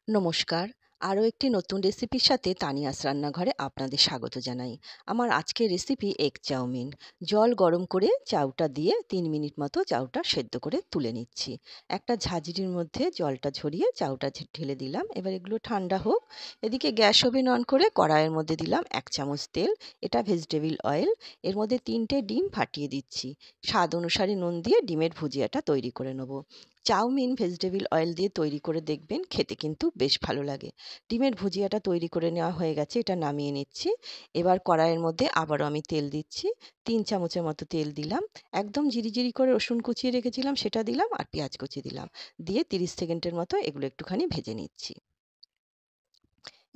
নমস্কার। আরও একটি নতুন রেসিপির সাথে তানিয়াস রান্নাঘরে আপনাদের স্বাগত জানাই। আমার আজকের রেসিপি এগ চাউমিন। জল গরম করে চাউটা দিয়ে ৩ মিনিট মতো চাউটা সেদ্ধ করে তুলে নিচ্ছি। একটা ঝাঁঝরির মধ্যে জলটা ঝরিয়ে চাউটা ঢেলে দিলাম। এবার এগুলো ঠান্ডা হোক। এদিকে গ্যাস ওভেন অন করে কড়াইয়ের মধ্যে দিলাম ১ চামচ তেল। এটা ভেজিটেবল অয়েল। এর মধ্যে ৩টে ডিম ফাটিয়ে দিচ্ছি। স্বাদ অনুসারে নুন দিয়ে ডিমের ভুজিয়াটা তৈরি করে নেব। চাউমিন ভেজিটেবল অয়েল দিয়ে তৈরি করে দেখবেন, খেতে কিন্তু বেশ ভালো লাগে। ডিমের ভুজিয়াটা তৈরি করে নেওয়া হয়ে গেছে, এটা নামিয়ে নিচ্ছি। এবার কড়াইয়ের মধ্যে আবারও আমি তেল দিচ্ছি। ৩ চামচের মতো তেল দিলাম। একদম জিরি করে রসুন কুচিয়ে রেখেছিলাম সেটা দিলাম, আর পেঁয়াজ কুচি দিলাম। দিয়ে ৩০ সেকেন্ডের মতো এগুলো একটুখানি ভেজে নিচ্ছি।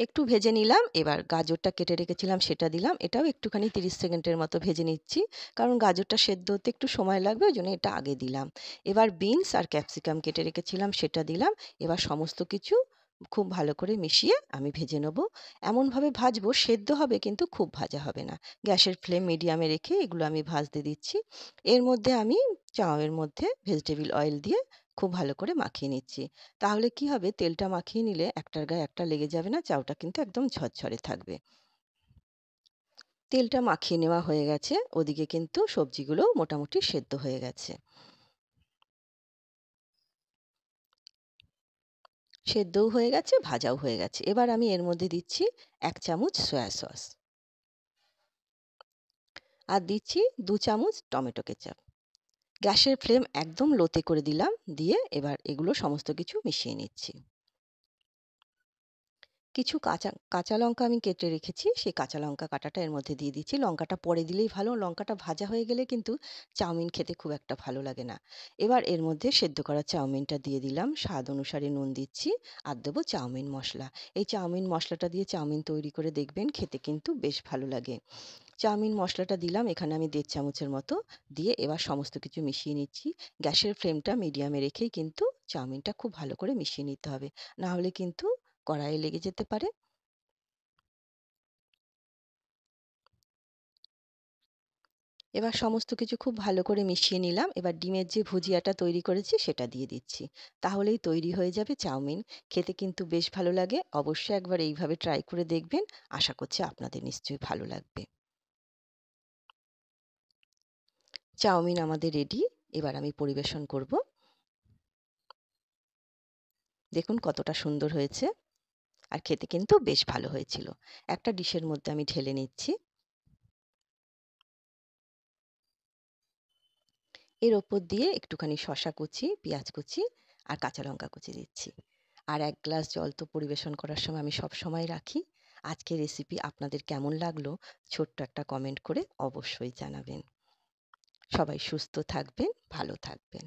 একটু ভেজে নিলাম। এবার গাজরটা কেটে রেখেছিলাম সেটা দিলাম। এটাও একটুখানি ৩০ সেকেন্ডের মতো ভেজে নিচ্ছি। কারণ গাজরটা সেদ্ধ হতে একটু সময় লাগবে, ওই জন্য এটা আগে দিলাম। এবার বিনস আর ক্যাপসিকাম কেটে রেখেছিলাম সেটা দিলাম। এবার সমস্ত কিছু খুব ভালো করে মিশিয়ে আমি ভেজে নেব। এমনভাবে ভাজবো, সেদ্ধ হবে কিন্তু খুব ভাজা হবে না। গ্যাসের ফ্লেম মিডিয়ামে রেখে এগুলো আমি ভাজতে দিচ্ছি। এর মধ্যে আমি চাউয়ের মধ্যে ভেজিটেবল অয়েল দিয়ে খুব ভালো করে মাখিয়ে নিচ্ছি। তাহলে কি হবে, তেলটা মাখিয়ে নিলে একটার গায়ে একটা লেগে যাবে না, চাউটা কিন্তু একদম ঝরঝরে থাকবে। তেলটা মাখিয়ে নেওয়া হয়ে গেছে, ওদিকে কিন্তু সবজিগুলো মোটামুটি সেদ্ধ হয়ে গেছে। সেদ্ধও হয়ে গেছে, ভাজাও হয়ে গেছে। এবার আমি এর মধ্যে দিচ্ছি ১ চামচ সয়া সস আর দিচ্ছি ২ চামচ টমেটো কেচাপ। গ্যাসের ফ্লেম একদম লোতে করে দিলাম, দিয়ে এবার এগুলো সমস্ত কিছু মিশিয়ে নিচ্ছি। কিছু কাঁচা কাঁচা লঙ্কা আমি কেটে রেখেছি, সেই কাঁচা লঙ্কা কাটাটা এর মধ্যে দিয়ে দিচ্ছি। লঙ্কাটা পরে দিলেই ভালো, লঙ্কাটা ভাজা হয়ে গেলে কিন্তু চাউমিন খেতে খুব একটা ভালো লাগে না। এবার এর মধ্যে সেদ্ধ করা চাউমিনটা দিয়ে দিলাম, স্বাদ অনুসারে নুন দিচ্ছি, আর দেবো চাউমিন মশলা। এই চাউমিন মশলাটা দিয়ে চাউমিন তৈরি করে দেখবেন, খেতে কিন্তু বেশ ভালো লাগে। চাউমিন মশলাটা দিলাম এখানে আমি ১.৫ চামচের মতো, দিয়ে এবার সমস্ত কিছু মিশিয়ে নিচ্ছি। গ্যাসের ফ্লেমটা মিডিয়ামে রেখেই কিন্তু চাউমিনটা খুব ভালো করে মিশিয়ে নিতে হবে। না হলে কিন্তু কড়াইয়ে লেগে যেতে পারে। এবার সমস্ত কিছু খুব ভালো করে মিশিয়ে নিলাম। এবার ডিমের যে ভুজিয়াটা তৈরি করেছি সেটা দিয়ে দিচ্ছি। তাহলেই তৈরি হয়ে যাবে চাউমিন। খেতে কিন্তু বেশ ভালো লাগে। অবশ্যই একবার এইভাবে ট্রাই করে দেখবেন। আশা করছি আপনাদের নিশ্চয়ই ভালো লাগবে। চাউমিন আমাদের রেডি। এবার আমি পরিবেশন করব। দেখুন কতটা সুন্দর হয়েছে, আর খেতে কিন্তু বেশ ভালো হয়েছিল। একটা ডিশের মধ্যে আমি ঢেলে নিচ্ছি। এর ওপর দিয়ে একটুখানি শসা কুচি, পেঁয়াজ কুচি আর কাঁচা লঙ্কা কুচি দিচ্ছি। আর ১ গ্লাস জল তো পরিবেশন করার সময় আমি সবসময় রাখি। আজকের রেসিপি আপনাদের কেমন লাগলো ছোট্ট একটা কমেন্ট করে অবশ্যই জানাবেন। সবাই সুস্থ থাকবেন, ভালো থাকবেন।